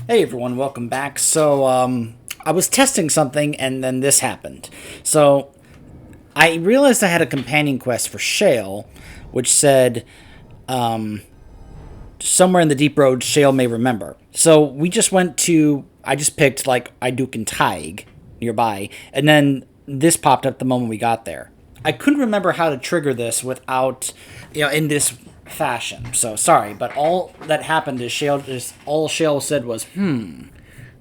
Hey everyone, welcome back. I was testing something and then this happened. So, I realized I had a companion quest for Shale, which said, somewhere in the deep road, Shale may remember. So, I just picked, like, Iduk and Taig nearby, and then this popped up the moment we got there. I couldn't remember how to trigger this without, in this fashion. So, sorry, but all that happened is all Shale said was,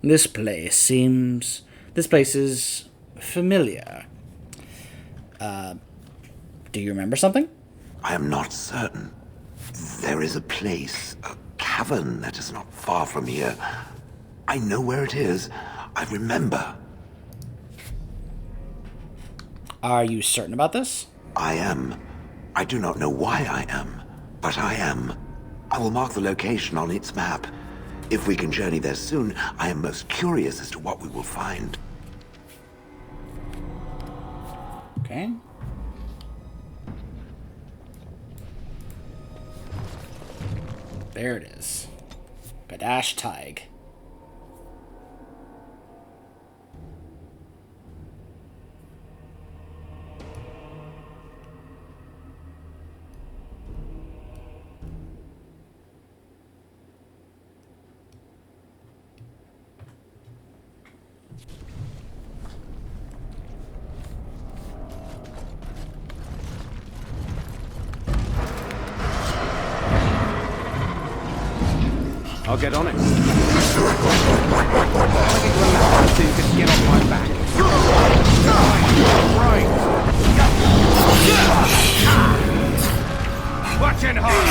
This place seems. This place is familiar. Do you remember something? I am not certain. There is a place, a cavern that is not far from here. I know where it is. I remember. Are you certain about this? I am. I do not know why I am, but I am. I will mark the location on its map. If we can journey there soon, I am most curious as to what we will find. Okay. There it is. Kadash Taig. I'll get on it. I'll get you a ladder so you can get off my back. Right. Watching hard.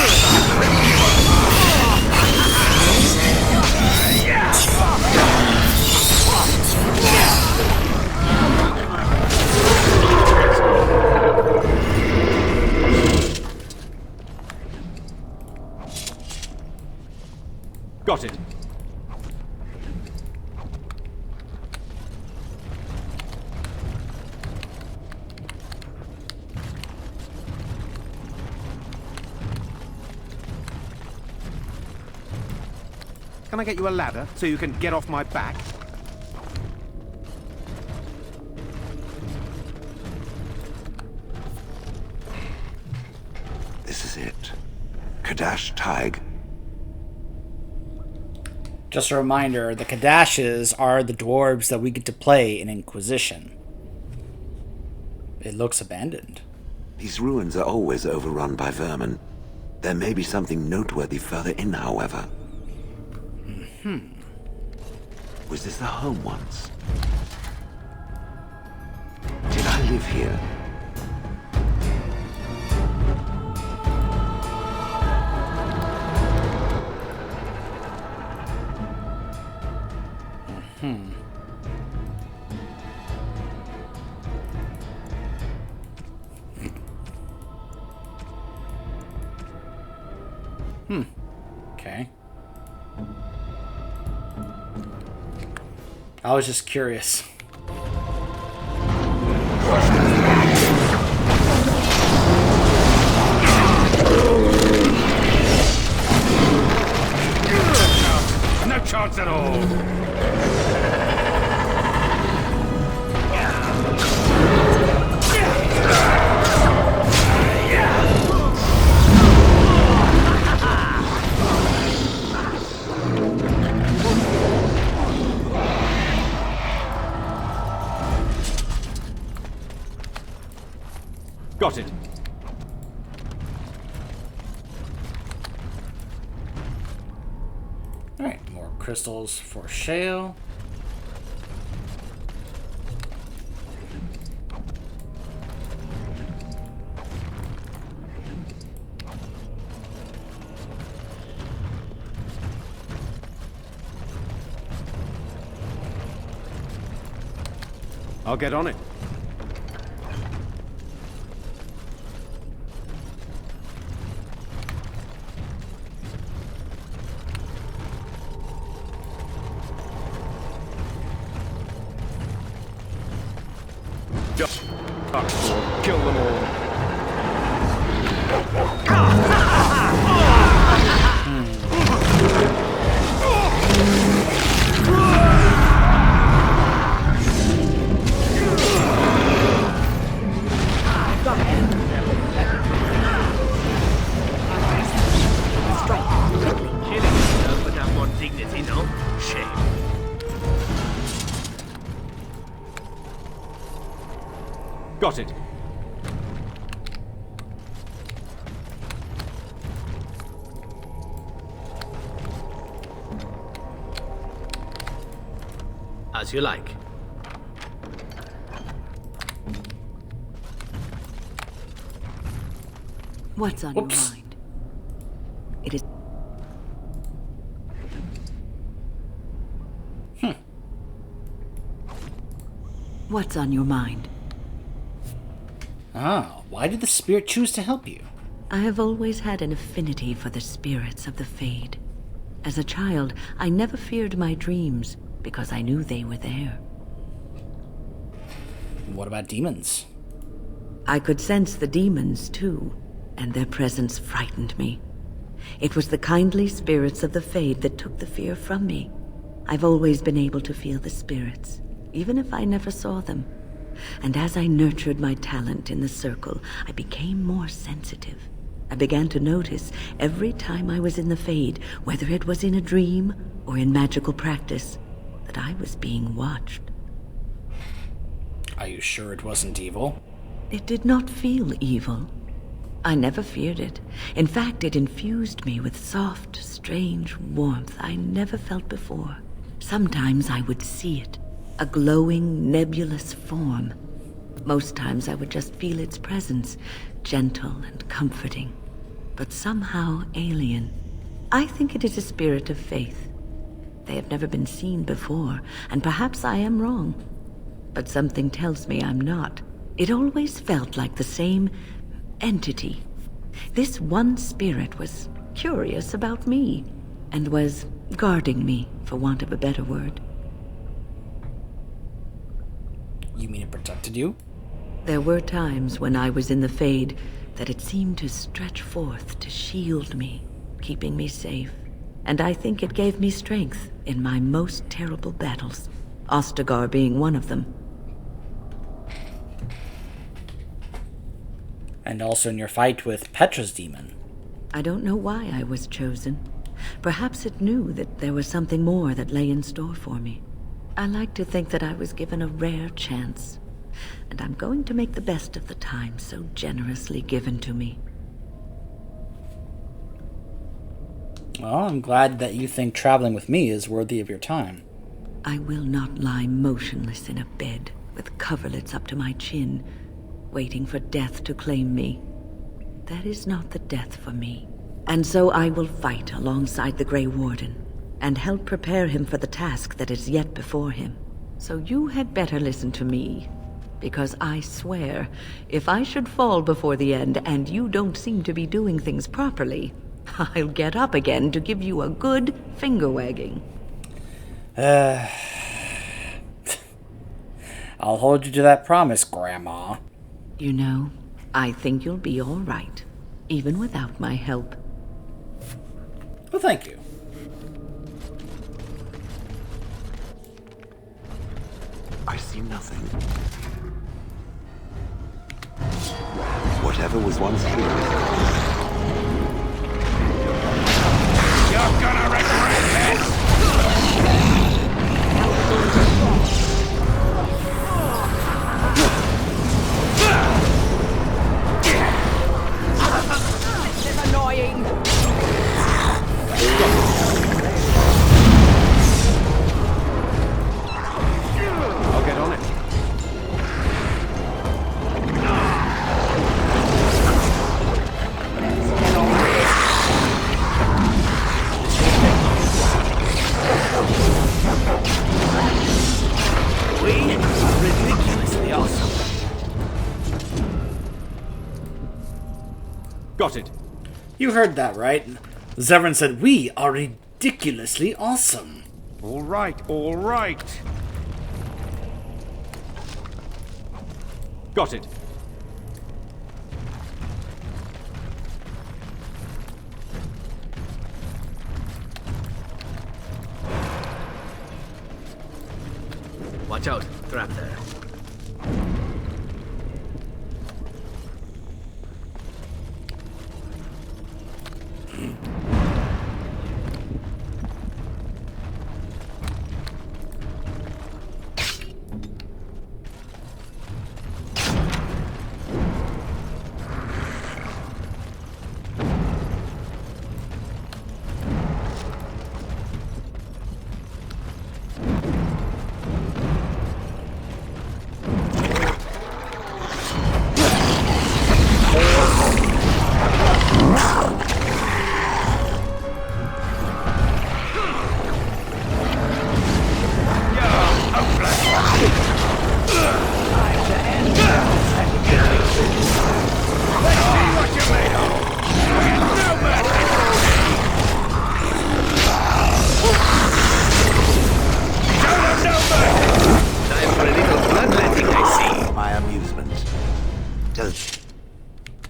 Got it. Can I get you a ladder so you can get off my back? This is it. Kadash Taig. Just a reminder, the Kadashes are the dwarves that we get to play in Inquisition. It looks abandoned. These ruins are always overrun by vermin. There may be something noteworthy further in, however. Was this the home once? Did I live here? Okay. I was just curious. No chance at all. Got it. Alright, more crystals for Shale. I'll get on it. Just kill them all. Got it. As you like. What's on Oops. your mind? It is... What's on your mind? Ah, why did the spirit choose to help you? I have always had an affinity for the spirits of the Fade. As a child, I never feared my dreams because I knew they were there. What about demons? I could sense the demons, too, and their presence frightened me. It was the kindly spirits of the Fade that took the fear from me. I've always been able to feel the spirits, even if I never saw them. And as I nurtured my talent in the circle, I became more sensitive. I began to notice every time I was in the Fade, whether it was in a dream or in magical practice, that I was being watched. Are you sure it wasn't evil? It did not feel evil. I never feared it. In fact, it infused me with soft, strange warmth I never felt before. Sometimes I would see it, a glowing, nebulous form. Most times I would just feel its presence, gentle and comforting, but somehow alien. I think it is a spirit of faith. They have never been seen before, and perhaps I am wrong. But something tells me I'm not. It always felt like the same entity. This one spirit was curious about me, and was guarding me, for want of a better word. You mean it protected you? There were times when I was in the Fade that it seemed to stretch forth to shield me, keeping me safe. And I think it gave me strength in my most terrible battles, Ostagar being one of them. And also in your fight with Petra's demon. I don't know why I was chosen. Perhaps it knew that there was something more that lay in store for me. I like to think that I was given a rare chance, and I'm going to make the best of the time so generously given to me. Well, I'm glad that you think traveling with me is worthy of your time. I will not lie motionless in a bed with coverlets up to my chin, waiting for death to claim me. That is not the death for me. And so I will fight alongside the Grey Warden, and help prepare him for the task that is yet before him. So you had better listen to me, because I swear, if I should fall before the end and you don't seem to be doing things properly, I'll get up again to give you a good finger-wagging. I'll hold you to that promise, Grandma. You know, I think you'll be all right, even without my help. Well, thank you. I see nothing. Whatever was once here is gone. You're gonna regret this! This is annoying! I'll get on it. We are ridiculously awesome. Got it. You heard that, right? Zevran said we are ridiculously awesome. All right, all right. Got it. Watch out, trap there.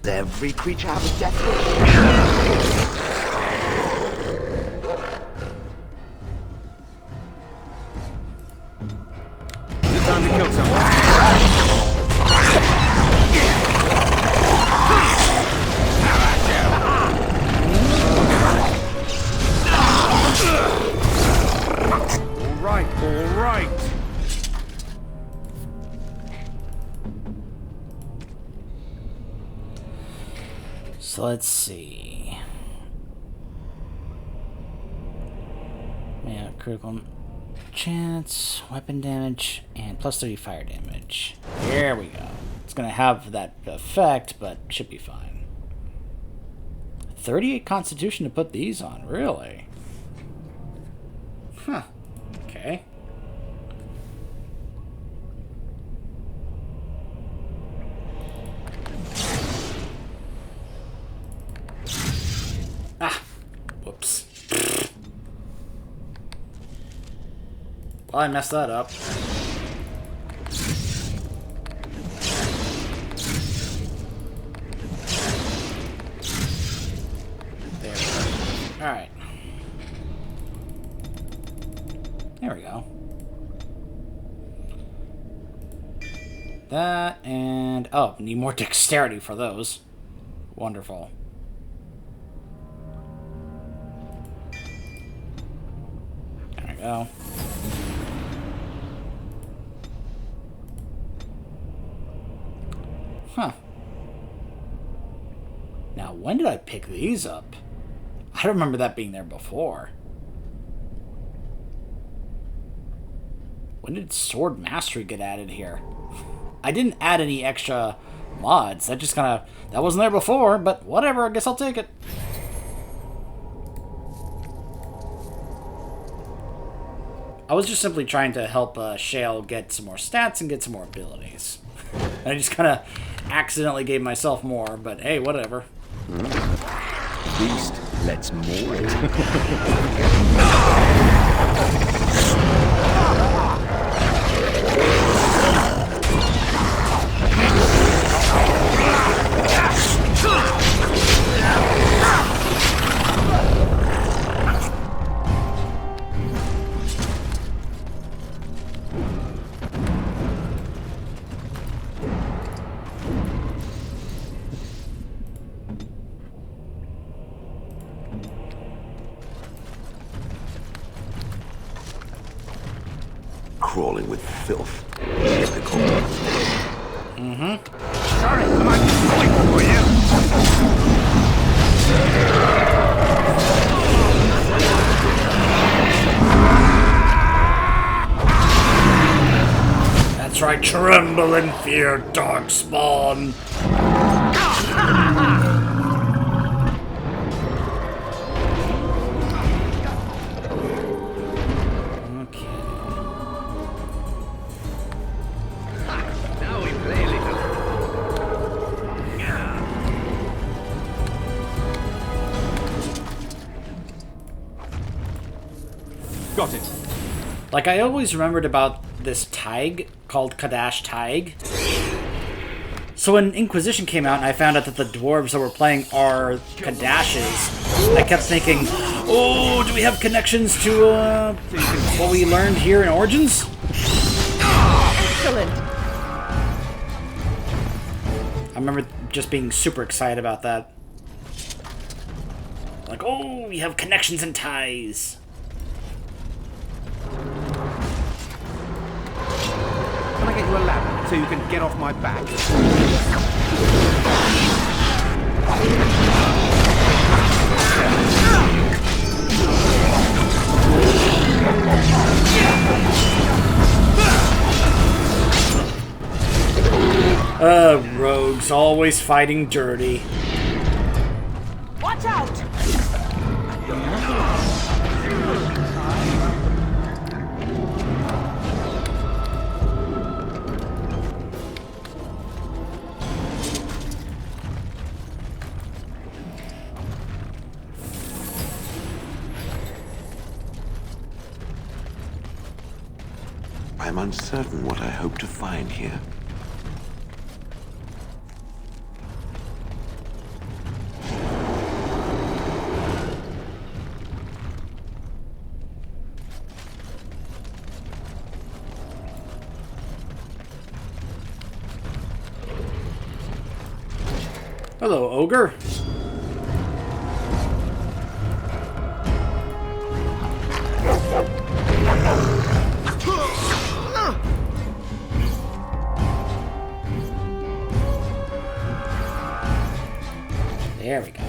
Every creature have a death wish? Time to kill someone. All right. So let's see. Yeah, critical chance, weapon damage, and plus 30 fire damage. Here we go. It's gonna have that effect, but should be fine. 38 constitution to put these on, really? Huh. Okay. Ah! Whoops. Well, I messed that up. There we go. Alright. There we go. That and... oh, need more dexterity for those. Wonderful. There we go. Huh. Now, when did I pick these up? I don't remember that being there before. When did Sword Mastery get added here? I didn't add any extra mods. That just kind of... that wasn't there before, but whatever. I guess I'll take it. I was just simply trying to help Shale get some more stats and get some more abilities. And I just kind of accidentally gave myself more, but hey, whatever. Beast, let's maul it. Crawling with filth. Typical. Sorry, am I going for you? That's right, tremble in fear, darkspawn. Now we play, little. Got it. Like, I always remembered about this Tig called Kadash Tig. So when Inquisition came out and I found out that the dwarves that were playing are Kadashes, I kept thinking, oh, do we have connections to what we learned here in Origins? Excellent. I remember just being super excited about that. Like, oh, we have connections and ties. Can I get you a ladder so you can get off my back? Rogues always fighting dirty. Watch out! I'm uncertain what I hope to find here. Hello, ogre. There we go.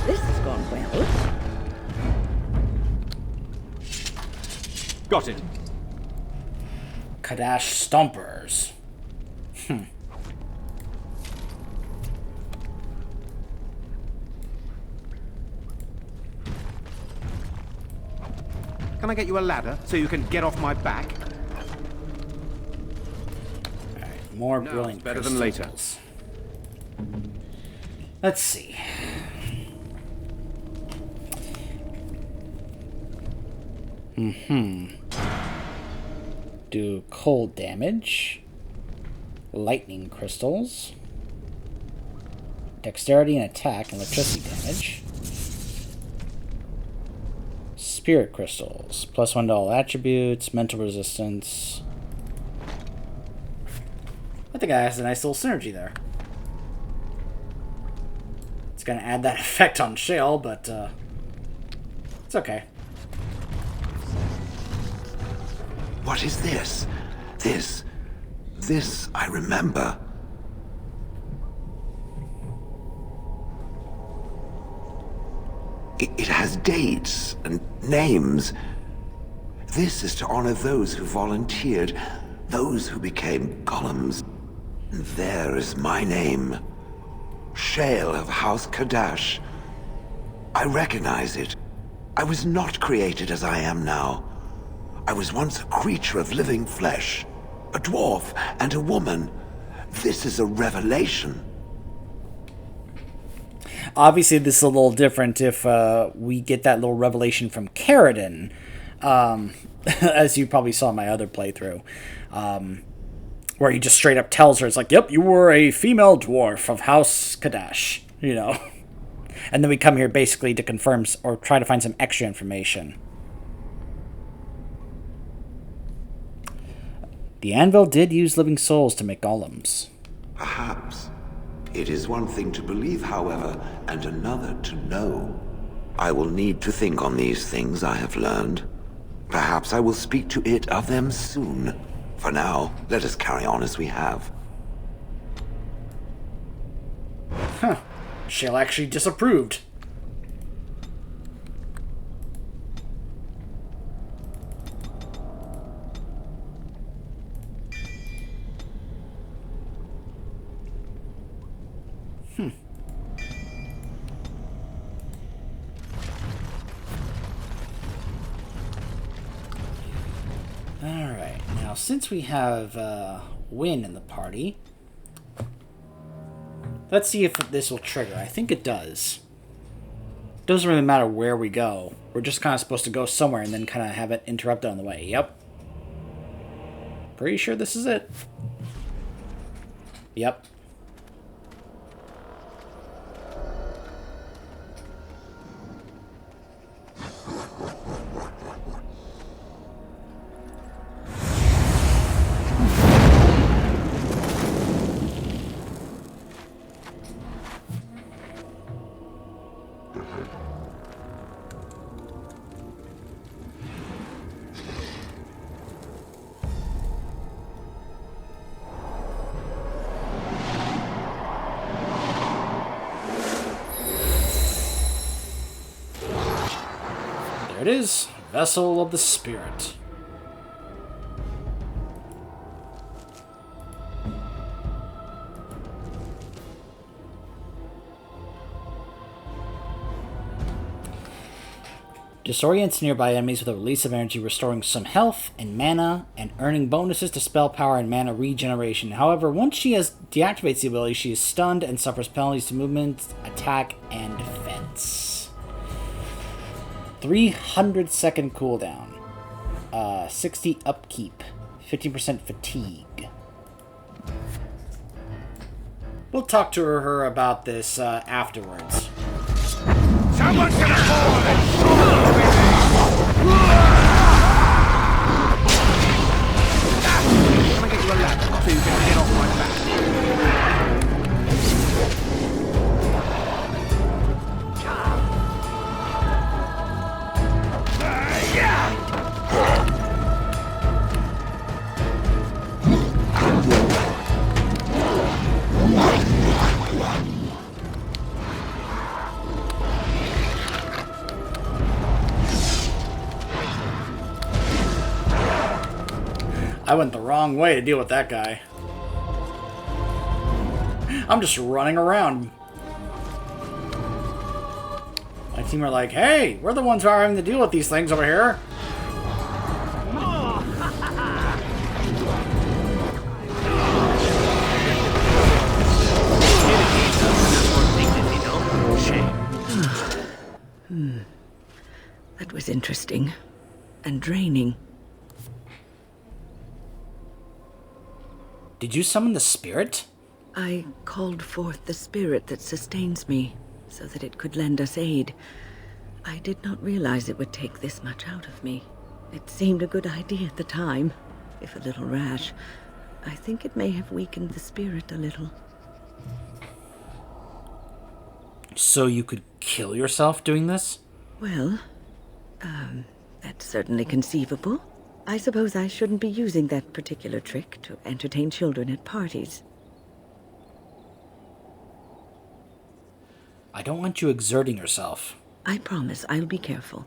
This has gone well. Got it. Kadash Stompers. Can I get you a ladder so you can get off my back? Alright, more No, brilliant it's better than later. crystals. Let's see. Do cold damage. Lightning crystals. Dexterity and attack and electricity damage. Spirit crystals. +1 to all attributes. Mental resistance. I think I has a nice little synergy there. It's gonna add that effect on Shale, but it's okay. What is this? This I remember. It has dates and names. This is to honor those who volunteered, those who became golems. And there is my name. Shale of House Kadash. I recognize it. I was not created as I am now. I was once a creature of living flesh, a dwarf and a woman. This is a revelation. Obviously, this is a little different if we get that little revelation from Carradine, as you probably saw in my other playthrough, where he just straight up tells her, it's like, yep, you were a female dwarf of House Kadash, you know. And then we come here basically to confirm or try to find some extra information. The anvil did use living souls to make golems. Perhaps. It is one thing to believe, however, and another to know. I will need to think on these things I have learned. Perhaps I will speak to it of them soon. For now, let us carry on as we have. Huh. Shale actually disapproved. Alright, now since we have Wynne in the party, let's see if this will trigger. I think it does. Doesn't really matter where we go. We're just kind of supposed to go somewhere and then kind of have it interrupted on the way. Yep. Pretty sure this is it. Yep. There it is. Vessel of the Spirit. Disorients nearby enemies with a release of energy, restoring some health and mana, and earning bonuses to spell power and mana regeneration. However, once she deactivates the ability, she is stunned and suffers penalties to movement, attack, and defense. 300-second cooldown. 60 upkeep. 50% fatigue. We'll talk to her about this afterwards. Someone's gonna fall and Can I get you a ladder so you can get off my back? I went the wrong way to deal with that guy. I'm just running around. My team are like, hey, we're the ones who are having to deal with these things over here. That was interesting. And draining. Did you summon the spirit? I called forth the spirit that sustains me, so that it could lend us aid. I did not realize it would take this much out of me. It seemed a good idea at the time, if a little rash. I think it may have weakened the spirit a little. So you could kill yourself doing this? Well, that's certainly conceivable. I suppose I shouldn't be using that particular trick to entertain children at parties. I don't want you exerting yourself. I promise I'll be careful.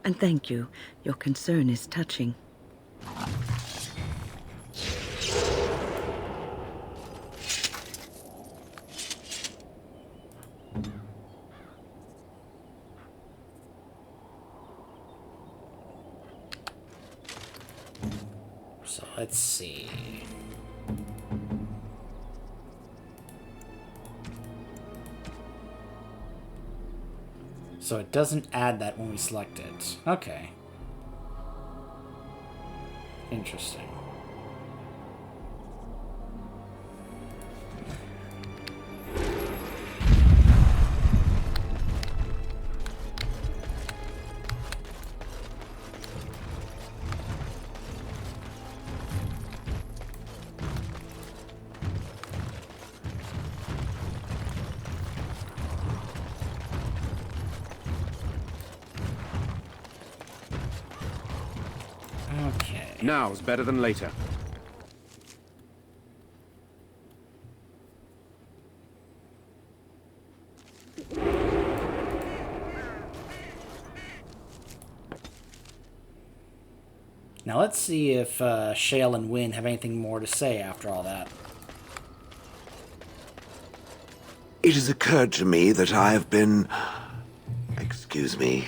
And thank you. Your concern is touching. So let's see. So it doesn't add that when we select it. Okay. Interesting. Okay. Now's better than later. Now let's see if Shale and Wynne have anything more to say after all that. It has occurred to me that I have been... Excuse me.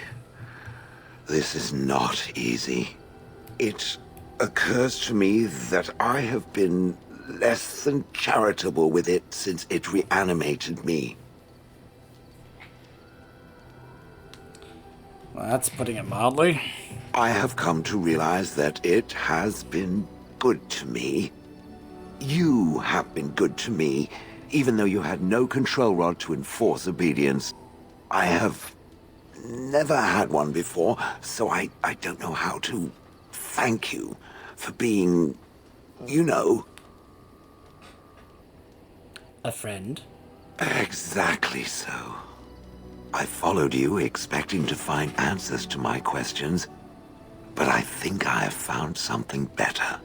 This is not easy. It occurs to me that I have been less than charitable with it since it reanimated me. Well, that's putting it mildly. I have come to realize that it has been good to me. You have been good to me, even though you had no control rod to enforce obedience. I have never had one before, so I don't know how to thank you for being, you know... A friend? Exactly so. I followed you, expecting to find answers to my questions, but I think I have found something better.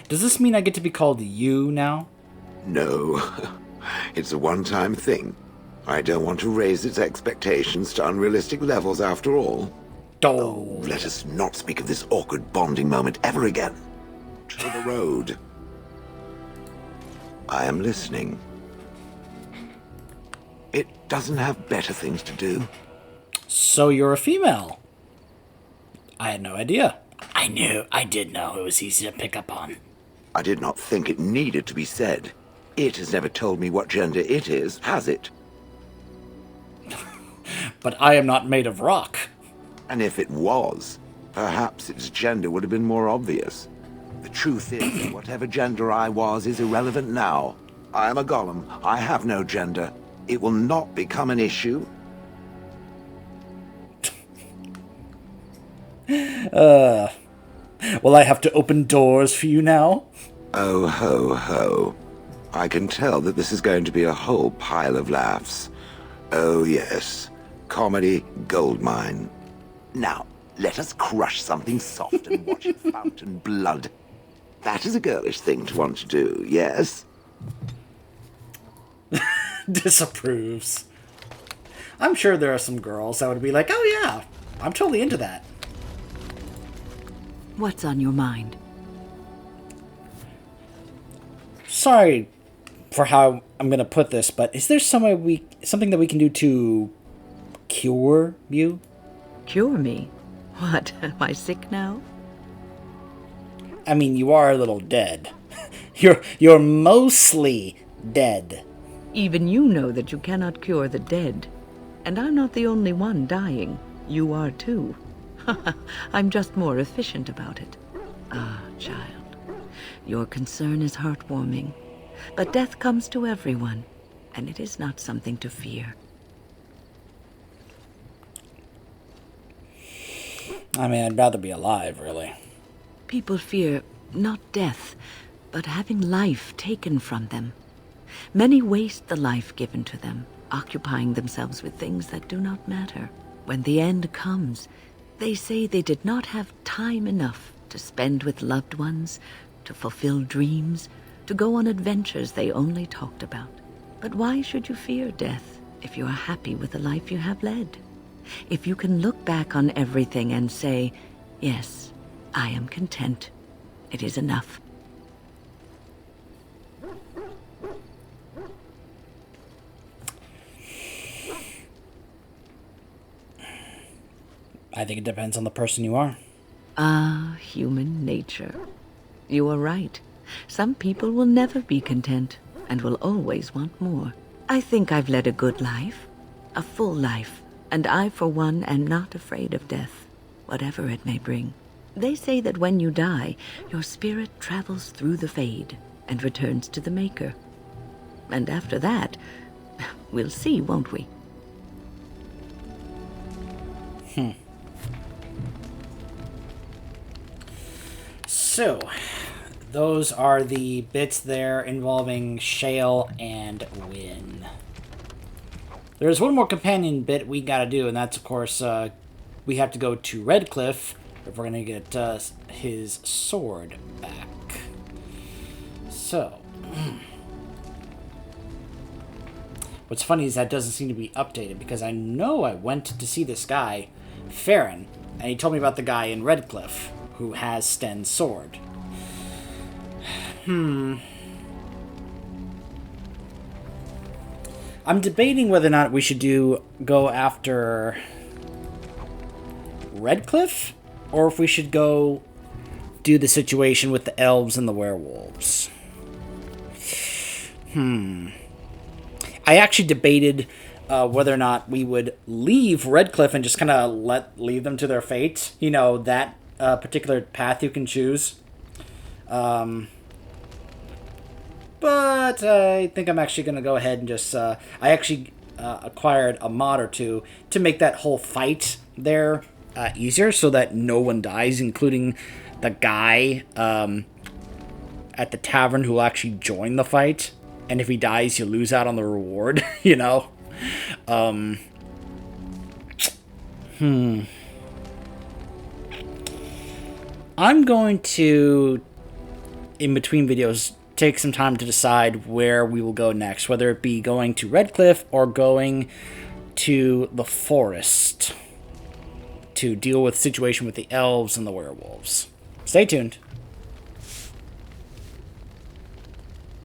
Does this mean I get to be called you now? No, it's a one-time thing. I don't want to raise its expectations to unrealistic levels after all. Oh. Let us not speak of this awkward bonding moment ever again. To the road. I am listening. doesn't have better things to do. So you're a female. I had no idea. I did know. It was easy to pick up on. I did not think it needed to be said. It has never told me what gender it is, has it? But I am not made of rock. And if it was, perhaps its gender would have been more obvious. The truth is that whatever gender I was is irrelevant now. I am a golem. I have no gender. It will not become an issue. Will I have to open doors for you now? Oh ho ho. I can tell that this is going to be a whole pile of laughs. Oh yes. Comedy goldmine. Now, let us crush something soft and watch it fountain blood. That is a girlish thing to want to do, yes? Disapproves. I'm sure there are some girls that would be like, oh yeah, I'm totally into that. What's on your mind? Sorry for how I'm gonna put this, but is there something that we can do to cure you? Cure me? What, am I sick now? I mean, you are a little dead. You're mostly dead. Even you know that you cannot cure the dead. And I'm not the only one dying. You are too. I'm just more efficient about it. Ah, child. Your concern is heartwarming. But death comes to everyone, and it is not something to fear. I mean, I'd rather be alive, really. People fear not death, but having life taken from them. Many waste the life given to them, occupying themselves with things that do not matter. When the end comes, they say they did not have time enough to spend with loved ones, to fulfill dreams, to go on adventures they only talked about. But why should you fear death if you are happy with the life you have led? If you can look back on everything and say, yes, I am content. It is enough. I think it depends on the person you are. Ah, human nature. You are right. Some people will never be content and will always want more. I think I've led a good life, a full life, and I, for one, am not afraid of death, whatever it may bring. They say that when you die, your spirit travels through the fade and returns to the Maker. And after that, we'll see, won't we? So, those are the bits there involving Shale and Wynne. There's one more companion bit we gotta do, and that's, of course, we have to go to Redcliffe if we're gonna get his sword back. So, what's funny is that doesn't seem to be updated, because I know I went to see this guy, Farron, and he told me about the guy in Redcliffe who has Sten's sword. I'm debating whether or not we should go after Redcliffe, or if we should go do the situation with the elves and the werewolves. I actually debated whether or not we would leave Redcliffe and just kind of leave them to their fate. You know, that particular path you can choose. But I think I'm actually going to go ahead and just... I actually acquired a mod or two to make that whole fight there easier so that no one dies, including the guy at the tavern who will actually join the fight. And if he dies, you lose out on the reward, you know? I'm going to, in between videos, take some time to decide where we will go next, whether it be going to Redcliffe or going to the forest to deal with the situation with the elves and the werewolves. Stay tuned.